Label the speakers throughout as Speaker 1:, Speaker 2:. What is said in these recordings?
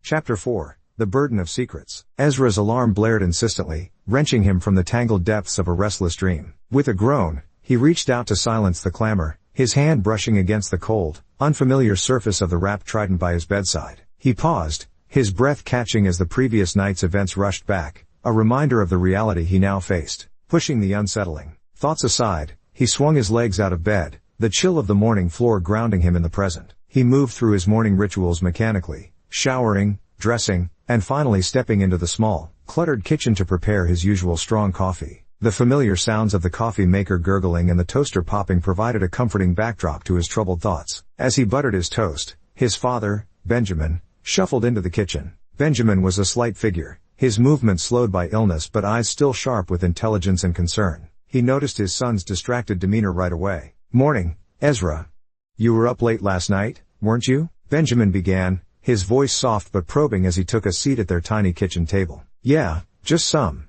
Speaker 1: Chapter 4. The Burden of Secrets. Ezra's alarm blared insistently, wrenching him from the tangled depths of a restless dream. With a groan, he reached out to silence the clamor, his hand brushing against the cold, unfamiliar surface of the wrapped trident by his bedside. He paused, his breath catching as the previous night's events rushed back, a reminder of the reality he now faced. Pushing the unsettling thoughts aside, he swung his legs out of bed, the chill of the morning floor grounding him in the present. He moved through his morning rituals mechanically, showering, dressing, and finally stepping into the small, cluttered kitchen to prepare his usual strong coffee. The familiar sounds of the coffee maker gurgling and the toaster popping provided a comforting backdrop to his troubled thoughts. As he buttered his toast, his father, Benjamin, shuffled into the kitchen. Benjamin was a slight figure, his movements slowed by illness but eyes still sharp with intelligence and concern. He noticed his son's distracted demeanor right away. "Morning, Ezra. You were up late last night, weren't you?" Benjamin began, his voice soft but probing as he took a seat at their tiny kitchen table. "Yeah, just some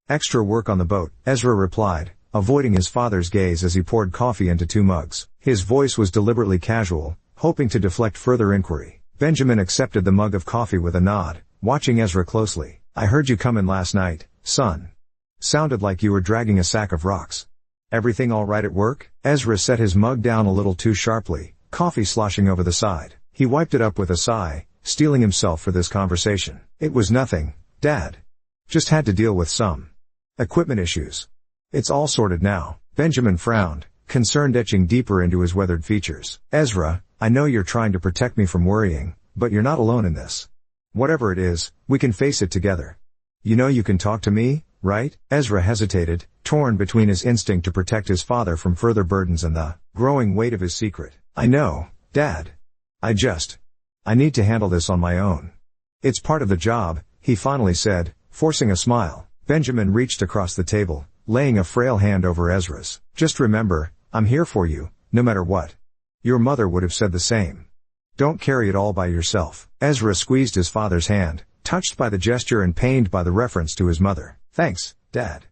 Speaker 1: extra work on the boat," Ezra replied, avoiding his father's gaze as he poured coffee into 2 mugs. His voice was deliberately casual, hoping to deflect further inquiry. Benjamin accepted the mug of coffee with a nod, watching Ezra closely. "I heard you come in last night, son. Sounded like you were dragging a sack of rocks. Everything all right at work?" Ezra set his mug down a little too sharply, coffee sloshing over the side. He wiped it up with a sigh, steeling himself for this conversation. "It was nothing, Dad. Just had to deal with some equipment issues. It's all sorted now." Benjamin frowned, concern etching deeper into his weathered features. "Ezra, I know you're trying to protect me from worrying, but you're not alone in this. Whatever it is, we can face it together. You know you can talk to me, right?" Ezra hesitated, torn between his instinct to protect his father from further burdens and the growing weight of his secret. "I know, Dad. I need to handle this on my own. It's part of the job," he finally said, forcing a smile. Benjamin reached across the table, laying a frail hand over Ezra's. "Just remember, I'm here for you, no matter what. Your mother would have said the same. Don't carry it all by yourself." Ezra squeezed his father's hand, touched by the gesture and pained by the reference to his mother. "Thanks, Dad.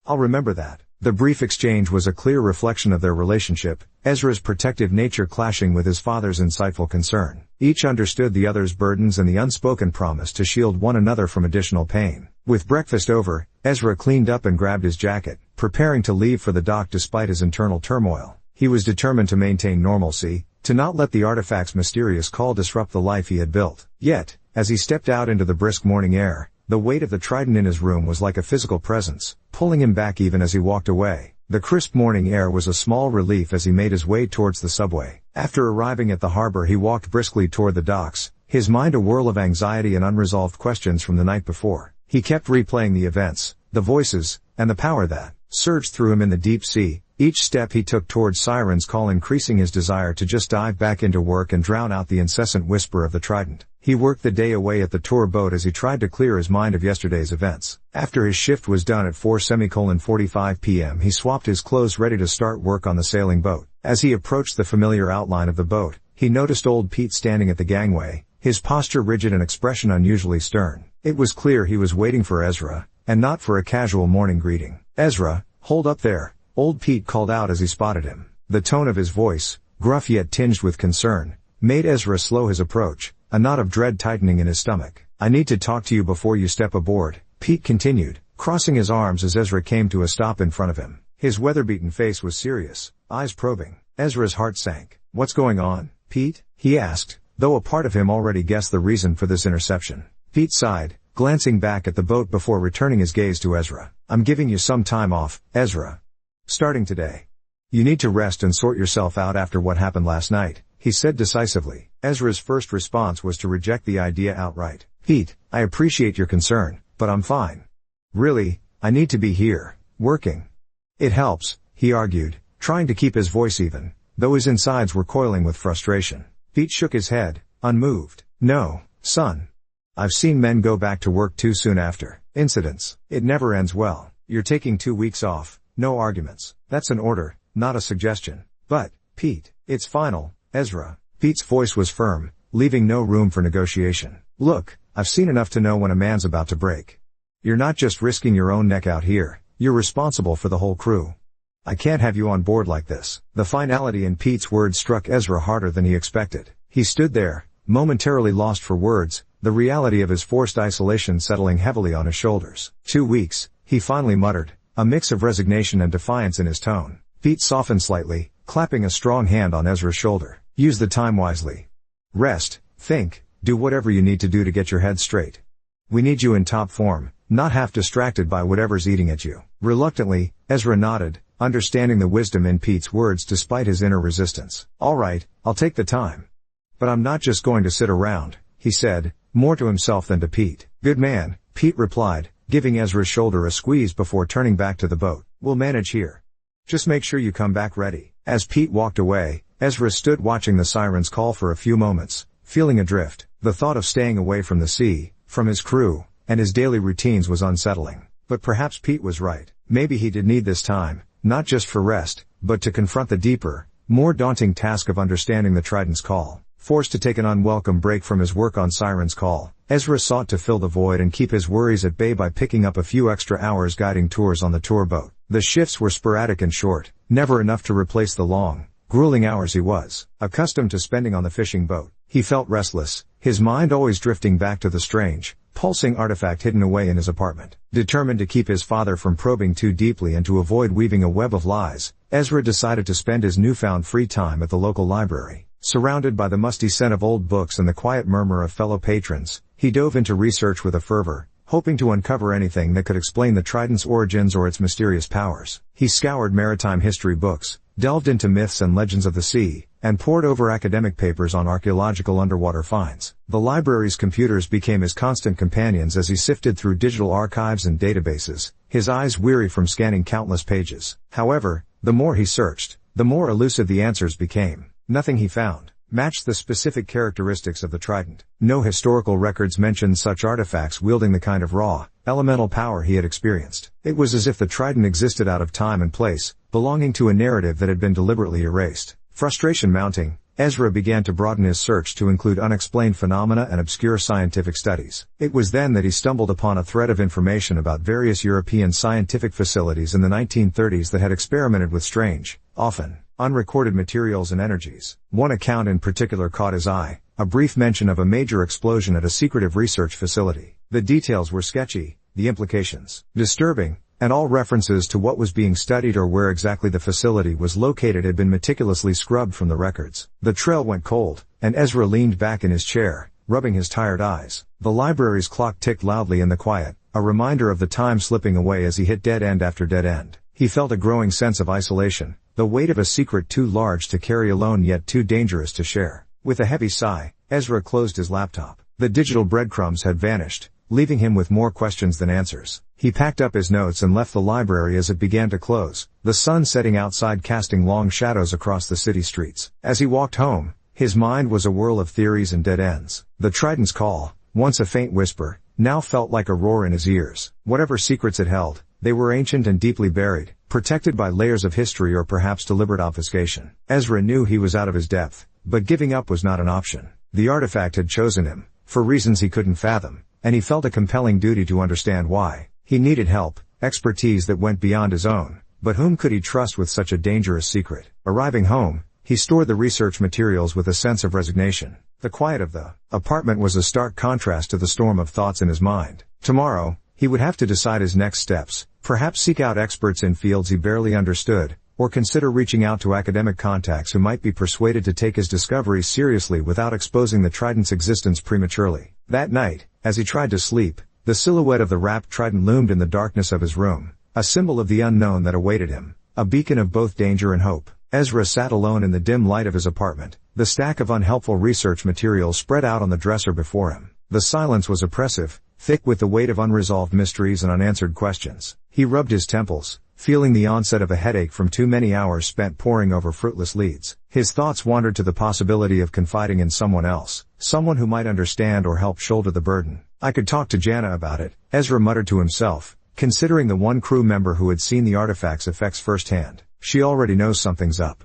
Speaker 1: I'll remember that." The brief exchange was a clear reflection of their relationship, Ezra's protective nature clashing with his father's insightful concern. Each understood the other's burdens and the unspoken promise to shield one another from additional pain. With breakfast over, Ezra cleaned up and grabbed his jacket, preparing to leave for the dock despite his internal turmoil. He was determined to maintain normalcy, to not let the artifact's mysterious call disrupt the life he had built. Yet, as he stepped out into the brisk morning air, the weight of the trident in his room was like a physical presence, pulling him back even as he walked away. The crisp morning air was a small relief as he made his way towards the subway. After arriving at the harbor, he walked briskly toward the docks, his mind a whirl of anxiety and unresolved questions from the night before. He kept replaying the events, the voices, and the power that surged through him in the deep sea. Each step he took towards Siren's call increasing his desire to just dive back into work and drown out the incessant whisper of the trident. He worked the day away at the tour boat as he tried to clear his mind of yesterday's events. After his shift was done at 4:45 p.m. he swapped his clothes ready to start work on the sailing boat. As he approached the familiar outline of the boat, he noticed old Pete standing at the gangway, his posture rigid and expression unusually stern. It was clear he was waiting for Ezra, and not for a casual morning greeting. "Ezra, hold up there," old Pete called out as he spotted him. The tone of his voice, gruff yet tinged with concern, made Ezra slow his approach, a knot of dread tightening in his stomach. "I need to talk to you before you step aboard," Pete continued, crossing his arms as Ezra came to a stop in front of him. His weather-beaten face was serious, eyes probing. Ezra's heart sank. "What's going on, Pete?" he asked, though a part of him already guessed the reason for this interception. Pete sighed, glancing back at the boat before returning his gaze to Ezra. "I'm giving you some time off, Ezra. Starting today. You need to rest and sort yourself out after what happened last night," he said decisively. Ezra's first response was to reject the idea outright. "Pete, I appreciate your concern, but I'm fine. Really, I need to be here, working. It helps," he argued, trying to keep his voice even, though his insides were coiling with frustration. Pete shook his head, unmoved. "No, son. I've seen men go back to work too soon after incidents. It never ends well. You're taking 2 weeks off. No arguments. That's an order, not a suggestion." "But, Pete, it's final, Ezra." Pete's voice was firm, leaving no room for negotiation. "Look, I've seen enough to know when a man's about to break. You're not just risking your own neck out here, you're responsible for the whole crew. I can't have you on board like this." The finality in Pete's words struck Ezra harder than he expected. He stood there, momentarily lost for words, the reality of his forced isolation settling heavily on his shoulders. 2 weeks, he finally muttered, a mix of resignation and defiance in his tone. Pete softened slightly, clapping a strong hand on Ezra's shoulder. Use the time wisely. Rest, think, do whatever you need to do to get your head straight. We need you in top form, not half distracted by whatever's eating at you. Reluctantly, Ezra nodded, understanding the wisdom in Pete's words despite his inner resistance. All right, I'll take the time. But I'm not just going to sit around, he said, more to himself than to Pete. Good man, Pete replied, giving Ezra's shoulder a squeeze before turning back to the boat. We'll manage here. Just make sure you come back ready. As Pete walked away, Ezra stood watching the sirens call for a few moments, feeling adrift. The thought of staying away from the sea, from his crew, and his daily routines was unsettling. But perhaps Pete was right. Maybe he did need this time, not just for rest, but to confront the deeper, more daunting task of understanding the Trident's call. Forced to take an unwelcome break from his work on Siren's Call, Ezra sought to fill the void and keep his worries at bay by picking up a few extra hours guiding tours on the tour boat. The shifts were sporadic and short, never enough to replace the long, grueling hours he was accustomed to spending on the fishing boat. He felt restless, his mind always drifting back to the strange, pulsing artifact hidden away in his apartment. Determined to keep his father from probing too deeply and to avoid weaving a web of lies, Ezra decided to spend his newfound free time at the local library. Surrounded by the musty scent of old books and the quiet murmur of fellow patrons, he dove into research with a fervor, hoping to uncover anything that could explain the Trident's origins or its mysterious powers. He scoured maritime history books, delved into myths and legends of the sea, and pored over academic papers on archaeological underwater finds. The library's computers became his constant companions as he sifted through digital archives and databases, his eyes weary from scanning countless pages. However, the more he searched, the more elusive the answers became. Nothing he found matched the specific characteristics of the Trident. No historical records mentioned such artifacts wielding the kind of raw, elemental power he had experienced. It was as if the Trident existed out of time and place, belonging to a narrative that had been deliberately erased. Frustration mounting, Ezra began to broaden his search to include unexplained phenomena and obscure scientific studies. It was then that he stumbled upon a thread of information about various European scientific facilities in the 1930s that had experimented with strange, often unrecorded materials and energies. One account in particular caught his eye, a brief mention of a major explosion at a secretive research facility. The details were sketchy, the implications disturbing, and all references to what was being studied or where exactly the facility was located had been meticulously scrubbed from the records. The trail went cold, and Ezra leaned back in his chair, rubbing his tired eyes. The library's clock ticked loudly in the quiet, a reminder of the time slipping away as he hit dead end after dead end. He felt a growing sense of isolation, the weight of a secret too large to carry alone yet too dangerous to share. With a heavy sigh, Ezra closed his laptop. The digital breadcrumbs had vanished, leaving him with more questions than answers. He packed up his notes and left the library as it began to close, the sun setting outside casting long shadows across the city streets. As he walked home, his mind was a whirl of theories and dead ends. The Trident's call, once a faint whisper, now felt like a roar in his ears. Whatever secrets it held, they were ancient and deeply buried, protected by layers of history or perhaps deliberate obfuscation. Ezra knew he was out of his depth, but giving up was not an option. The artifact had chosen him, for reasons he couldn't fathom, and he felt a compelling duty to understand why. He needed help, expertise that went beyond his own, but whom could he trust with such a dangerous secret? Arriving home, he stored the research materials with a sense of resignation. The quiet of the apartment was a stark contrast to the storm of thoughts in his mind. Tomorrow, he would have to decide his next steps, perhaps seek out experts in fields he barely understood, or consider reaching out to academic contacts who might be persuaded to take his discoveries seriously without exposing the Trident's existence prematurely. That night, as he tried to sleep, the silhouette of the wrapped Trident loomed in the darkness of his room, a symbol of the unknown that awaited him, a beacon of both danger and hope. Ezra sat alone in the dim light of his apartment, the stack of unhelpful research materials spread out on the dresser before him. The silence was oppressive, thick with the weight of unresolved mysteries and unanswered questions. He rubbed his temples, feeling the onset of a headache from too many hours spent poring over fruitless leads. His thoughts wandered to the possibility of confiding in someone else, someone who might understand or help shoulder the burden. I could talk to Jana about it, Ezra muttered to himself, considering the one crew member who had seen the artifact's effects firsthand. She already knows something's up.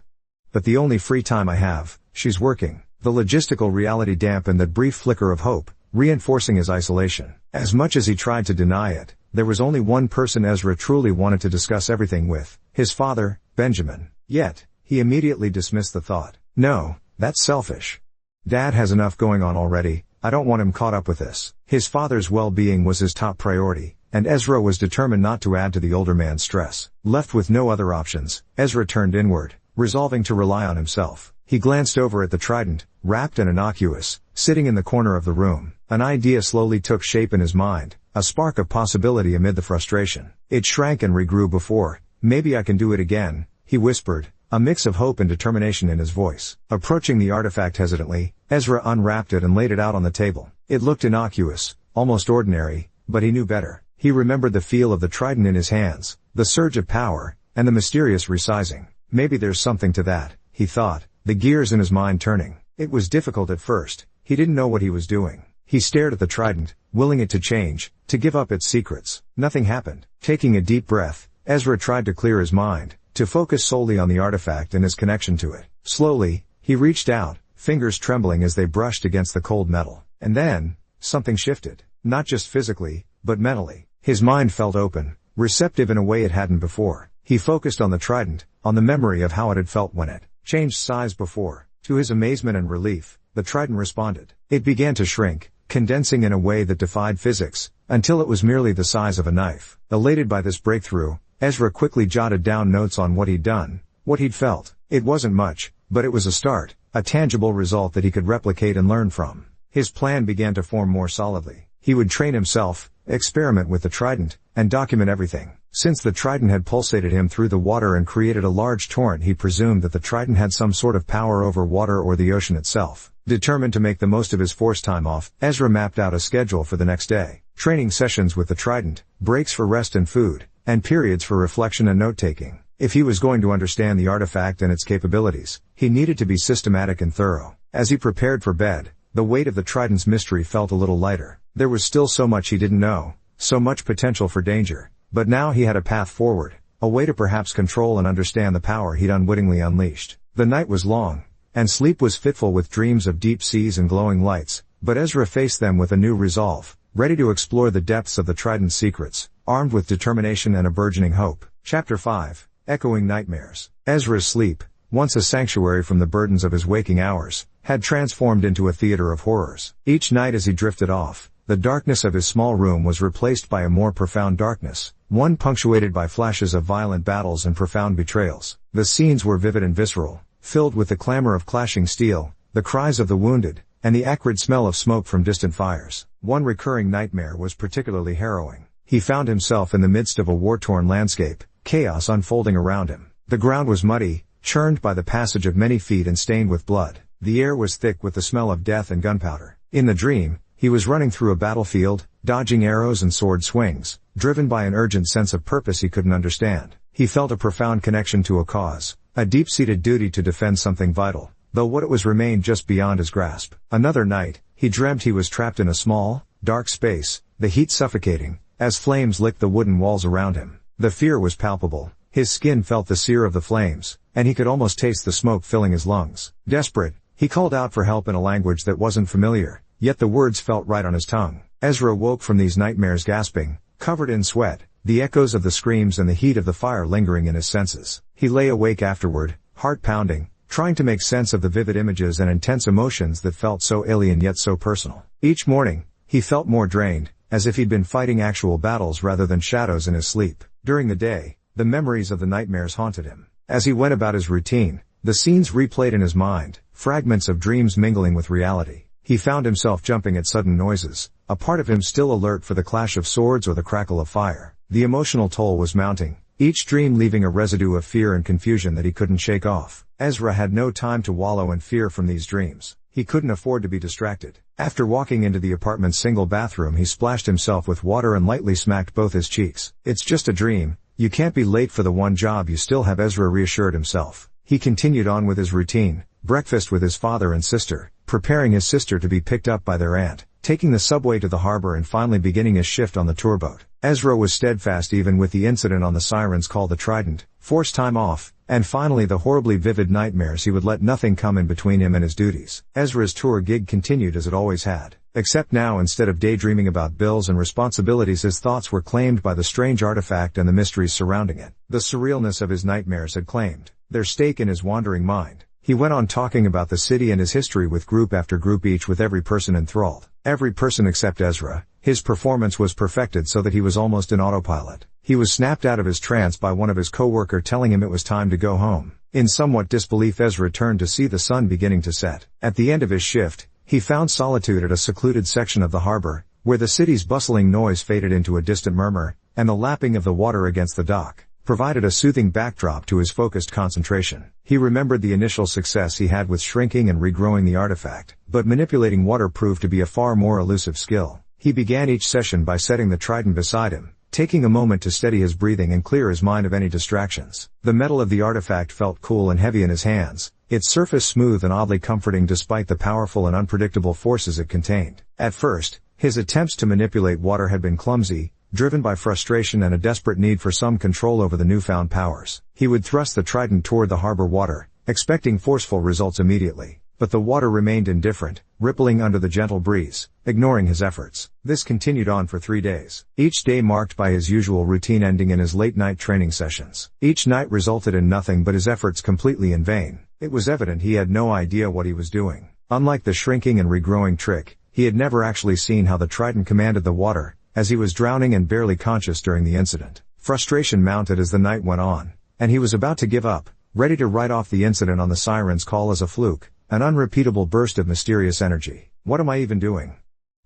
Speaker 1: But the only free time I have, she's working. The logistical reality dampened that brief flicker of hope, reinforcing his isolation. As much as he tried to deny it, there was only one person Ezra truly wanted to discuss everything with, his father, Benjamin. Yet, he immediately dismissed the thought. No, that's selfish. Dad has enough going on already, I don't want him caught up with this. His father's well-being was his top priority, and Ezra was determined not to add to the older man's stress. Left with no other options, Ezra turned inward, resolving to rely on himself. He glanced over at the trident, wrapped and innocuous, sitting in the corner of the room. An idea slowly took shape in his mind, a spark of possibility amid the frustration. It shrank and regrew before. Maybe I can do it again, he whispered, a mix of hope and determination in his voice. Approaching the artifact hesitantly, Ezra unwrapped it and laid it out on the table. It looked innocuous, almost ordinary, but he knew better. He remembered the feel of the trident in his hands, the surge of power, and the mysterious resizing. Maybe there's something to that, he thought, the gears in his mind turning. It was difficult at first. He didn't know what he was doing. He stared at the trident, willing it to change, to give up its secrets. Nothing happened. Taking a deep breath, Ezra tried to clear his mind, to focus solely on the artifact and his connection to it. Slowly, he reached out, fingers trembling as they brushed against the cold metal. And then, something shifted. Not just physically, but mentally. His mind felt open, receptive in a way it hadn't before. He focused on the trident, on the memory of how it had felt when it changed size before. To his amazement and relief, the trident responded. It began to shrink, condensing in a way that defied physics, until it was merely the size of a knife. Elated by this breakthrough, Ezra quickly jotted down notes on what he'd done, what he'd felt. It wasn't much, but it was a start, a tangible result that he could replicate and learn from. His plan began to form more solidly. He would train himself, experiment with the trident, and document everything. Since the trident had pulsated him through the water and created a large torrent, he presumed that the trident had some sort of power over water or the ocean itself. Determined to make the most of his forced time off, Ezra mapped out a schedule for the next day. Training sessions with the trident, breaks for rest and food, and periods for reflection and note-taking. If he was going to understand the artifact and its capabilities, he needed to be systematic and thorough. As he prepared for bed, the weight of the trident's mystery felt a little lighter. There was still so much he didn't know, so much potential for danger. But now he had a path forward, a way to perhaps control and understand the power he'd unwittingly unleashed. The night was long, and sleep was fitful with dreams of deep seas and glowing lights, but Ezra faced them with a new resolve, ready to explore the depths of the trident's secrets, armed with determination and a burgeoning hope. Chapter 5. Echoing Nightmares. Ezra's sleep, once a sanctuary from the burdens of his waking hours, had transformed into a theater of horrors. Each night as he drifted off, the darkness of his small room was replaced by a more profound darkness, one punctuated by flashes of violent battles and profound betrayals. The scenes were vivid and visceral, filled with the clamor of clashing steel, the cries of the wounded, and the acrid smell of smoke from distant fires. One recurring nightmare was particularly harrowing. He found himself in the midst of a war-torn landscape, chaos unfolding around him. The ground was muddy, churned by the passage of many feet and stained with blood. The air was thick with the smell of death and gunpowder. In the dream, he was running through a battlefield, dodging arrows and sword swings, driven by an urgent sense of purpose he couldn't understand. He felt a profound connection to a cause, a deep-seated duty to defend something vital, though what it was remained just beyond his grasp. Another night, he dreamt he was trapped in a small, dark space, the heat suffocating, as flames licked the wooden walls around him. The fear was palpable, his skin felt the sear of the flames, and he could almost taste the smoke filling his lungs. Desperate, he called out for help in a language that wasn't familiar, yet the words felt right on his tongue. Ezra woke from these nightmares gasping, covered in sweat, the echoes of the screams and the heat of the fire lingering in his senses. He lay awake afterward, heart pounding, trying to make sense of the vivid images and intense emotions that felt so alien yet so personal. Each morning, he felt more drained, as if he'd been fighting actual battles rather than shadows in his sleep. During the day, the memories of the nightmares haunted him. As he went about his routine, the scenes replayed in his mind, fragments of dreams mingling with reality. He found himself jumping at sudden noises, a part of him still alert for the clash of swords or the crackle of fire. The emotional toll was mounting, each dream leaving a residue of fear and confusion that he couldn't shake off. Ezra had no time to wallow in fear from these dreams. He couldn't afford to be distracted. After walking into the apartment's single bathroom, he splashed himself with water and lightly smacked both his cheeks. It's just a dream. You can't be late for the one job you still have, Ezra reassured himself. He continued on with his routine, breakfast with his father and sister, preparing his sister to be picked up by their aunt, taking the subway to the harbor and finally beginning his shift on the tour boat. Ezra was steadfast even with the incident on the Siren's Call, the Trident, forced time off, and finally the horribly vivid nightmares. He would let nothing come in between him and his duties. Ezra's tour gig continued as it always had. Except now, instead of daydreaming about bills and responsibilities, his thoughts were claimed by the strange artifact and the mysteries surrounding it. The surrealness of his nightmares had claimed their stake in his wandering mind. He went on talking about the city and his history with group after group, each with every person enthralled. Every person except Ezra. His performance was perfected so that he was almost in autopilot. He was snapped out of his trance by one of his co-worker telling him it was time to go home. In somewhat disbelief, Ezra turned to see the sun beginning to set. At the end of his shift, he found solitude at a secluded section of the harbor, where the city's bustling noise faded into a distant murmur, and the lapping of the water against the dock provided a soothing backdrop to his focused concentration. He remembered the initial success he had with shrinking and regrowing the artifact, but manipulating water proved to be a far more elusive skill. He began each session by setting the trident beside him, taking a moment to steady his breathing and clear his mind of any distractions. The metal of the artifact felt cool and heavy in his hands, its surface smooth and oddly comforting despite the powerful and unpredictable forces it contained. At first, his attempts to manipulate water had been clumsy, driven by frustration and a desperate need for some control over the newfound powers. He would thrust the trident toward the harbor water, expecting forceful results immediately. But the water remained indifferent, rippling under the gentle breeze, ignoring his efforts. This continued on for 3 days, each day marked by his usual routine ending in his late-night training sessions. Each night resulted in nothing but his efforts completely in vain. It was evident he had no idea what he was doing. Unlike the shrinking and regrowing trick, he had never actually seen how the trident commanded the water, as he was drowning and barely conscious during the incident. Frustration mounted as the night went on, and he was about to give up, ready to write off the incident on the siren's call as a fluke, an unrepeatable burst of mysterious energy. What am I even doing?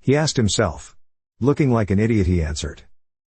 Speaker 1: He asked himself. Looking like an idiot, he answered.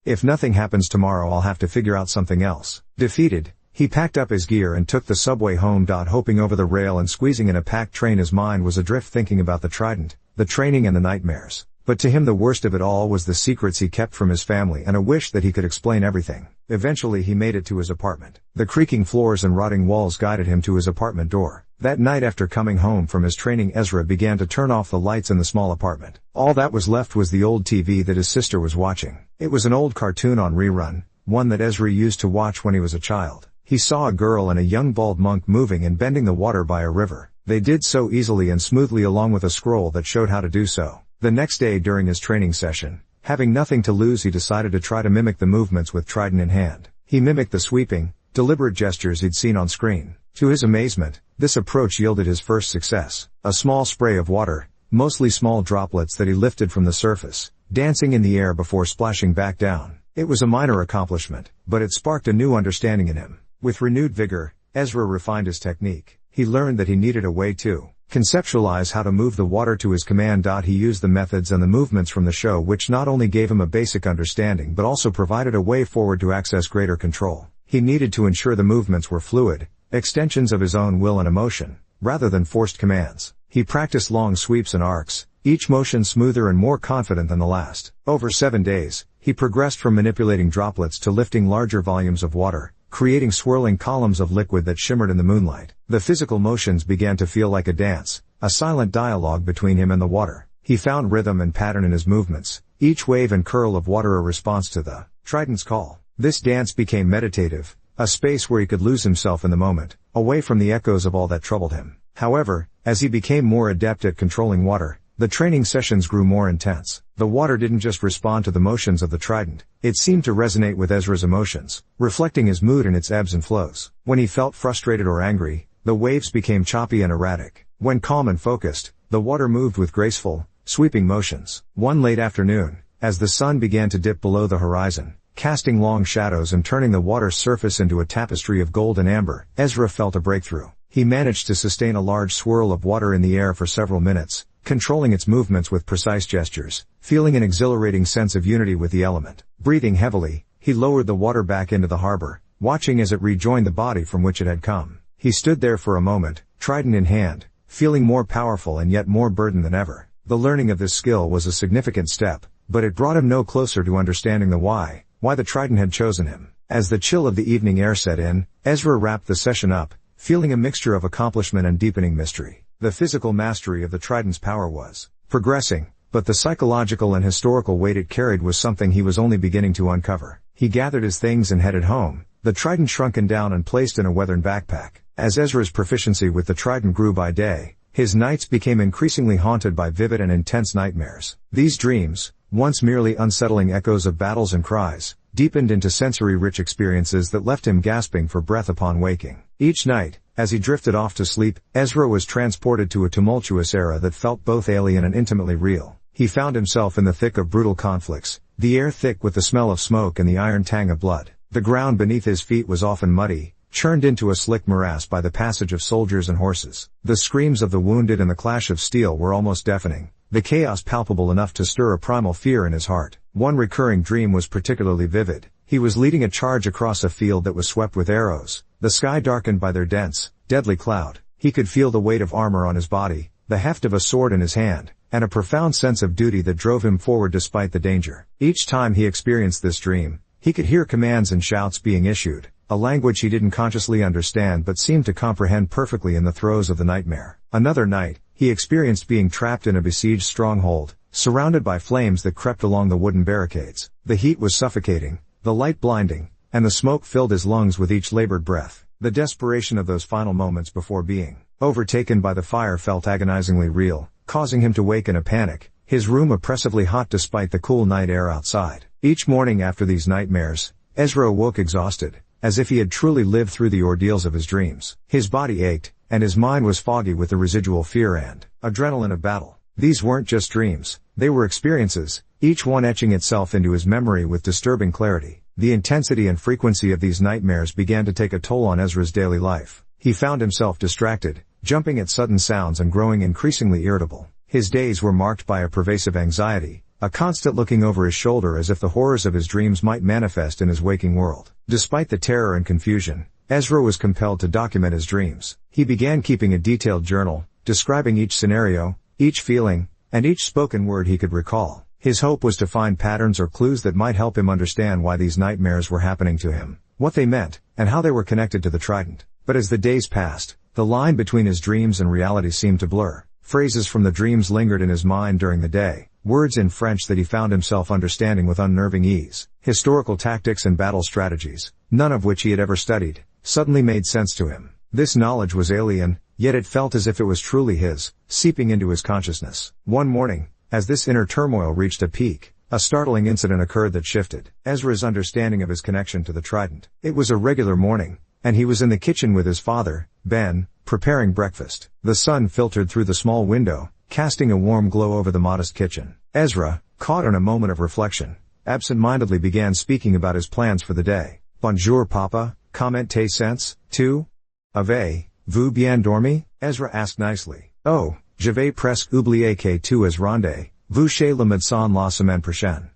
Speaker 1: If nothing happens tomorrow, I'll have to figure out something else. Defeated, he packed up his gear and took the subway home. Hoping over the rail and squeezing in a packed train, his mind was adrift thinking about the trident, the training and the nightmares. But to him the worst of it all was the secrets he kept from his family and a wish that he could explain everything. Eventually he made it to his apartment. The creaking floors and rotting walls guided him to his apartment door. That night, after coming home from his training, Ezra began to turn off the lights in the small apartment. All that was left was the old TV that his sister was watching. It was an old cartoon on rerun, one that Ezra used to watch when he was a child. He saw a girl and a young bald monk moving and bending the water by a river. They did so easily and smoothly, along with a scroll that showed how to do so. The next day during his training session, having nothing to lose, he decided to try to mimic the movements with trident in hand. He mimicked the sweeping, deliberate gestures he'd seen on screen. To his amazement, this approach yielded his first success. A small spray of water, mostly small droplets that he lifted from the surface, dancing in the air before splashing back down. It was a minor accomplishment, but it sparked a new understanding in him. With renewed vigor, Ezra refined his technique. He learned that he needed a way to conceptualize how to move the water to his command. He used the methods and the movements from the show, which not only gave him a basic understanding but also provided a way forward to access greater control. He needed to ensure the movements were fluid, extensions of his own will and emotion, rather than forced commands. He practiced long sweeps and arcs, each motion smoother and more confident than the last. Over 7 days, he progressed from manipulating droplets to lifting larger volumes of water, creating swirling columns of liquid that shimmered in the moonlight. The physical motions began to feel like a dance, a silent dialogue between him and the water. He found rhythm and pattern in his movements, each wave and curl of water a response to the trident's call. This dance became meditative, a space where he could lose himself in the moment, away from the echoes of all that troubled him. However, as he became more adept at controlling water, the training sessions grew more intense. The water didn't just respond to the motions of the trident, it seemed to resonate with Ezra's emotions, reflecting his mood in its ebbs and flows. When he felt frustrated or angry, the waves became choppy and erratic. When calm and focused, the water moved with graceful, sweeping motions. One late afternoon, as the sun began to dip below the horizon, casting long shadows and turning the water's surface into a tapestry of gold and amber, Ezra felt a breakthrough. He managed to sustain a large swirl of water in the air for several minutes, controlling its movements with precise gestures, feeling an exhilarating sense of unity with the element. Breathing heavily, he lowered the water back into the harbor, watching as it rejoined the body from which it had come. He stood there for a moment, trident in hand, feeling more powerful and yet more burdened than ever. The learning of this skill was a significant step, but it brought him no closer to understanding the why the trident had chosen him. As the chill of the evening air set in, Ezra wrapped the session up, feeling a mixture of accomplishment and deepening mystery. The physical mastery of the trident's power was progressing, but the psychological and historical weight it carried was something he was only beginning to uncover. He gathered his things and headed home, the trident shrunken down and placed in a weathered backpack. As Ezra's proficiency with the trident grew by day, his nights became increasingly haunted by vivid and intense nightmares. These dreams, once merely unsettling echoes of battles and cries, deepened into sensory-rich experiences that left him gasping for breath upon waking. Each night, As he drifted off to sleep, Ezra was transported to a tumultuous era that felt both alien and intimately real. He found himself in the thick of brutal conflicts, the air thick with the smell of smoke and the iron tang of blood. The ground beneath his feet was often muddy, churned into a slick morass by the passage of soldiers and horses. The screams of the wounded and the clash of steel were almost deafening, the chaos palpable enough to stir a primal fear in his heart. One recurring dream was particularly vivid. He was leading a charge across a field that was swept with arrows, the sky darkened by their dense, deadly cloud. He could feel the weight of armor on his body, the heft of a sword in his hand, and a profound sense of duty that drove him forward despite the danger. Each time he experienced this dream, he could hear commands and shouts being issued, a language he didn't consciously understand but seemed to comprehend perfectly in the throes of the nightmare. Another night, he experienced being trapped in a besieged stronghold, surrounded by flames that crept along the wooden barricades. The heat was suffocating, the light blinding, and the smoke filled his lungs with each labored breath. The desperation of those final moments before being overtaken by the fire felt agonizingly real, causing him to wake in a panic, his room oppressively hot despite the cool night air outside. Each morning after these nightmares, Ezra awoke exhausted, as if he had truly lived through the ordeals of his dreams. His body ached, and his mind was foggy with the residual fear and adrenaline of battle. These weren't just dreams, they were experiences, each one etching itself into his memory with disturbing clarity. The intensity and frequency of these nightmares began to take a toll on Ezra's daily life. He found himself distracted, jumping at sudden sounds and growing increasingly irritable. His days were marked by a pervasive anxiety, a constant looking over his shoulder as if the horrors of his dreams might manifest in his waking world. Despite the terror and confusion, Ezra was compelled to document his dreams. He began keeping a detailed journal, describing each scenario, each feeling, and each spoken word he could recall. His hope was to find patterns or clues that might help him understand why these nightmares were happening to him, what they meant, and how they were connected to the trident. But as the days passed, the line between his dreams and reality seemed to blur. Phrases from the dreams lingered in his mind during the day, words in French that he found himself understanding with unnerving ease. Historical tactics and battle strategies, none of which he had ever studied, suddenly made sense to him. This knowledge was alien, yet it felt as if it was truly his, seeping into his consciousness. One morning, as this inner turmoil reached a peak, a startling incident occurred that shifted Ezra's understanding of his connection to the trident. It was a regular morning, and he was in the kitchen with his father, Ben, preparing breakfast. The sun filtered through the small window, casting a warm glow over the modest kitchen. Ezra, caught in a moment of reflection, absent-mindedly began speaking about his plans for the day. "Bonjour papa, comment tes sens, tu? Avez-vous bien dormi?" Ezra asked nicely. "Oh, j'avais presque oublié que tu es rendez vous chez le médecin la semaine prochaine.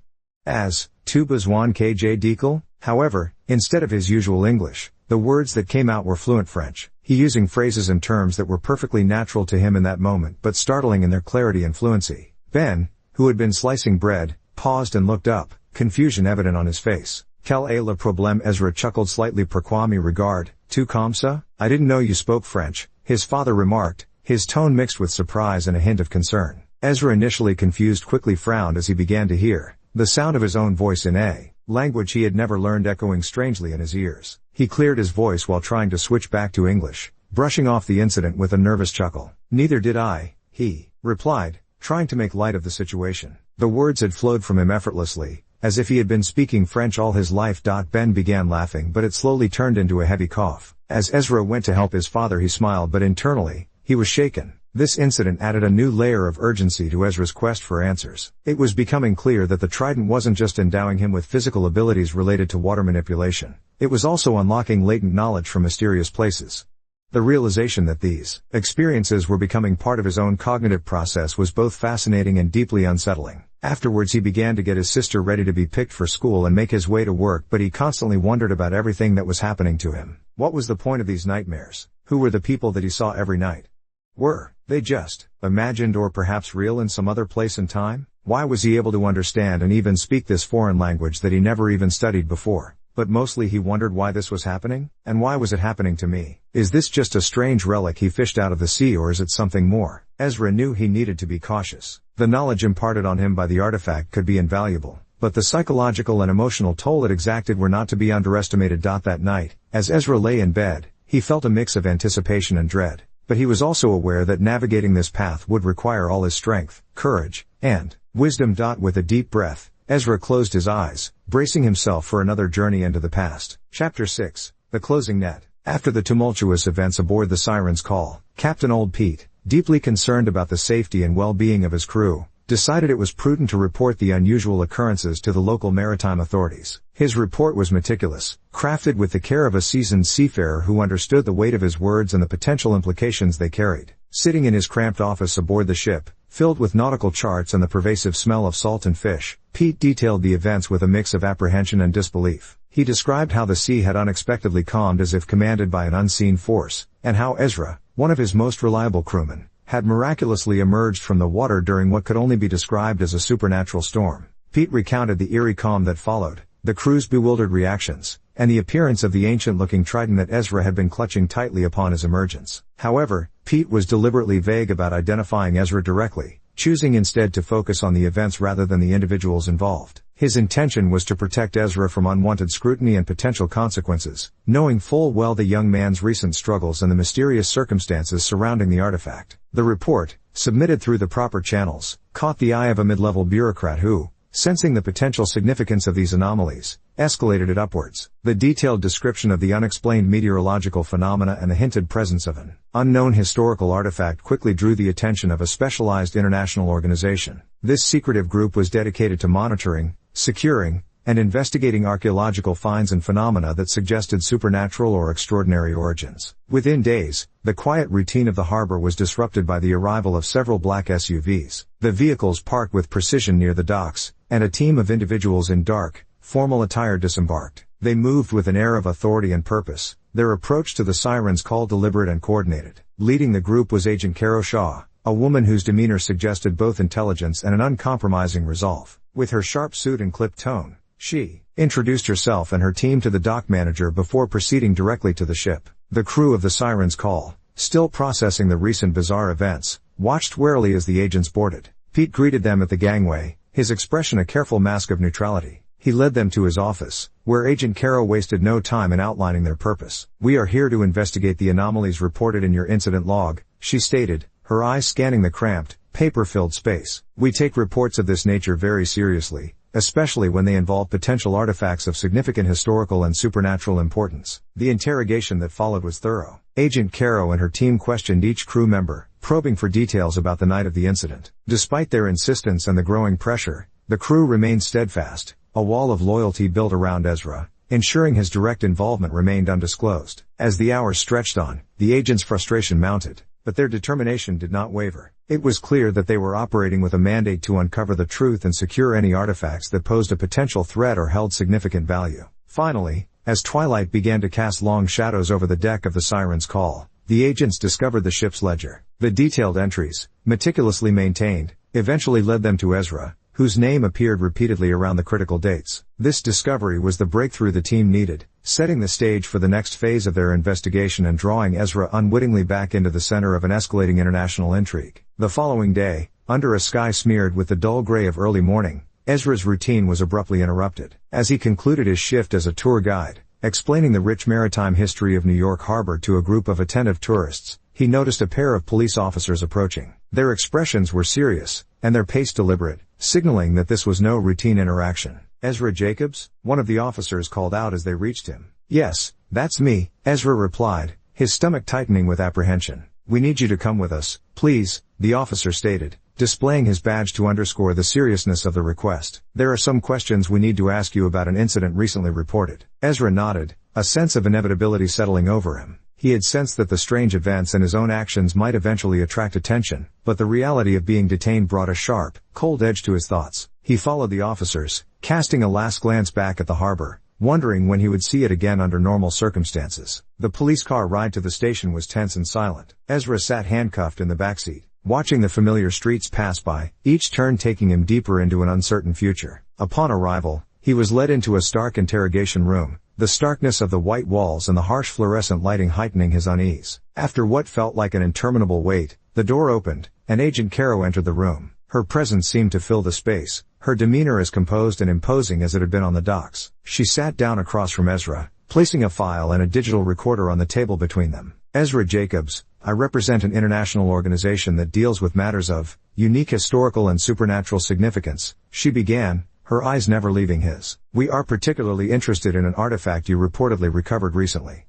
Speaker 1: As, tu besoin que je décolle?" However, instead of his usual English, the words that came out were fluent French, he using phrases and terms that were perfectly natural to him in that moment but startling in their clarity and fluency. Ben, who had been slicing bread, paused and looked up, confusion evident on his face. "Quel est le problème?" Ezra chuckled slightly. "Pourquoi me regarde tu comme ça? I didn't know you spoke French," his father remarked, his tone mixed with surprise and a hint of concern. Ezra, initially confused, quickly frowned as he began to hear the sound of his own voice in a language he had never learned echoing strangely in his ears. He cleared his voice while trying to switch back to English, brushing off the incident with a nervous chuckle. "Neither did I," he replied, trying to make light of the situation. The words had flowed from him effortlessly, as if he had been speaking French all his life. Ben began laughing, but it slowly turned into a heavy cough. As Ezra went to help his father, he smiled, but internally, he was shaken. This incident added a new layer of urgency to Ezra's quest for answers. It was becoming clear that the trident wasn't just endowing him with physical abilities related to water manipulation. It was also unlocking latent knowledge from mysterious places. The realization that these experiences were becoming part of his own cognitive process was both fascinating and deeply unsettling. Afterwards, he began to get his sister ready to be picked for school and make his way to work, but he constantly wondered about everything that was happening to him. What was the point of these nightmares? Who were the people that he saw every night? Were they just imagined or perhaps real in some other place and time? Why was he able to understand and even speak this foreign language that he never even studied before? But mostly he wondered why this was happening, and why was it happening to me? Is this just a strange relic he fished out of the sea, or is it something more? Ezra knew he needed to be cautious. The knowledge imparted on him by the artifact could be invaluable, but the psychological and emotional toll it exacted were not to be underestimated. That night, as Ezra lay in bed, he felt a mix of anticipation and dread. But he was also aware that navigating this path would require all his strength, courage, and wisdom. With a deep breath, Ezra closed his eyes, bracing himself for another journey into the past. Chapter 6. The Closing Net. After the tumultuous events aboard the Siren's Call, Captain Old Pete, deeply concerned about the safety and well-being of his crew, decided it was prudent to report the unusual occurrences to the local maritime authorities. His report was meticulous, crafted with the care of a seasoned seafarer who understood the weight of his words and the potential implications they carried. Sitting in his cramped office aboard the ship, filled with nautical charts and the pervasive smell of salt and fish, Pete detailed the events with a mix of apprehension and disbelief. He described how the sea had unexpectedly calmed as if commanded by an unseen force, and how Ezra, one of his most reliable crewmen, had miraculously emerged from the water during what could only be described as a supernatural storm. Pete recounted the eerie calm that followed, the crew's bewildered reactions, and the appearance of the ancient-looking trident that Ezra had been clutching tightly upon his emergence. However, Pete was deliberately vague about identifying Ezra directly, choosing instead to focus on the events rather than the individuals involved. His intention was to protect Ezra from unwanted scrutiny and potential consequences, knowing full well the young man's recent struggles and the mysterious circumstances surrounding the artifact. The report, submitted through the proper channels, caught the eye of a mid-level bureaucrat who, sensing the potential significance of these anomalies, escalated it upwards. The detailed description of the unexplained meteorological phenomena and the hinted presence of an unknown historical artifact quickly drew the attention of a specialized international organization. This secretive group was dedicated to monitoring, securing, and investigating archaeological finds and phenomena that suggested supernatural or extraordinary origins. Within days, the quiet routine of the harbor was disrupted by the arrival of several black SUVs. The vehicles parked with precision near the docks, and a team of individuals in dark, formal attire disembarked. They moved with an air of authority and purpose, their approach to the Siren's Call deliberate and coordinated. Leading the group was Agent Caro Shaw, a woman whose demeanor suggested both intelligence and an uncompromising resolve. With her sharp suit and clipped tone, she introduced herself and her team to the dock manager before proceeding directly to the ship. The crew of the Siren's Call, still processing the recent bizarre events, watched warily as the agents boarded. Pete greeted them at the gangway, his expression a careful mask of neutrality. He led them to his office, where Agent Caro wasted no time in outlining their purpose. "We are here to investigate the anomalies reported in your incident log," she stated, her eyes scanning the cramped, paper-filled space. "We take reports of this nature very seriously, especially when they involve potential artifacts of significant historical and supernatural importance." The interrogation that followed was thorough. Agent Caro and her team questioned each crew member, probing for details about the night of the incident. Despite their insistence and the growing pressure, the crew remained steadfast, a wall of loyalty built around Ezra, ensuring his direct involvement remained undisclosed. As the hours stretched on, the agents' frustration mounted, but their determination did not waver. It was clear that they were operating with a mandate to uncover the truth and secure any artifacts that posed a potential threat or held significant value. Finally, as twilight began to cast long shadows over the deck of the Siren's Call, the agents discovered the ship's ledger. The detailed entries, meticulously maintained, eventually led them to Ezra, whose name appeared repeatedly around the critical dates. This discovery was the breakthrough the team needed, setting the stage for the next phase of their investigation and drawing Ezra unwittingly back into the center of an escalating international intrigue. The following day, under a sky smeared with the dull gray of early morning, Ezra's routine was abruptly interrupted. As he concluded his shift as a tour guide, explaining the rich maritime history of New York Harbor to a group of attentive tourists, he noticed a pair of police officers approaching. Their expressions were serious, and their pace deliberate, signaling that this was no routine interaction. "Ezra Jacobs?" one of the officers called out as they reached him. "Yes, that's me," Ezra replied, his stomach tightening with apprehension. "We need you to come with us, please," the officer stated, displaying his badge to underscore the seriousness of the request. "There are some questions we need to ask you about an incident recently reported." Ezra nodded, a sense of inevitability settling over him. He had sensed that the strange events and his own actions might eventually attract attention, but the reality of being detained brought a sharp, cold edge to his thoughts. He followed the officers, casting a last glance back at the harbor, wondering when he would see it again under normal circumstances. The police car ride to the station was tense and silent. Ezra sat handcuffed in the backseat, watching the familiar streets pass by, each turn taking him deeper into an uncertain future. Upon arrival, he was led into a stark interrogation room, the starkness of the white walls and the harsh fluorescent lighting heightening his unease. After what felt like an interminable wait, the door opened, and Agent Caro entered the room. Her presence seemed to fill the space, her demeanor as composed and imposing as it had been on the docks. She sat down across from Ezra, placing a file and a digital recorder on the table between them. "Ezra Jacobs, I represent an international organization that deals with matters of unique historical and supernatural significance," she began, her eyes never leaving his. "We are particularly interested in an artifact you reportedly recovered recently."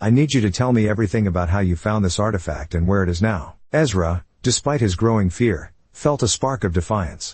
Speaker 1: I need you to tell me everything about how you found this artifact and where it is now. Ezra, despite his growing fear, felt a spark of defiance.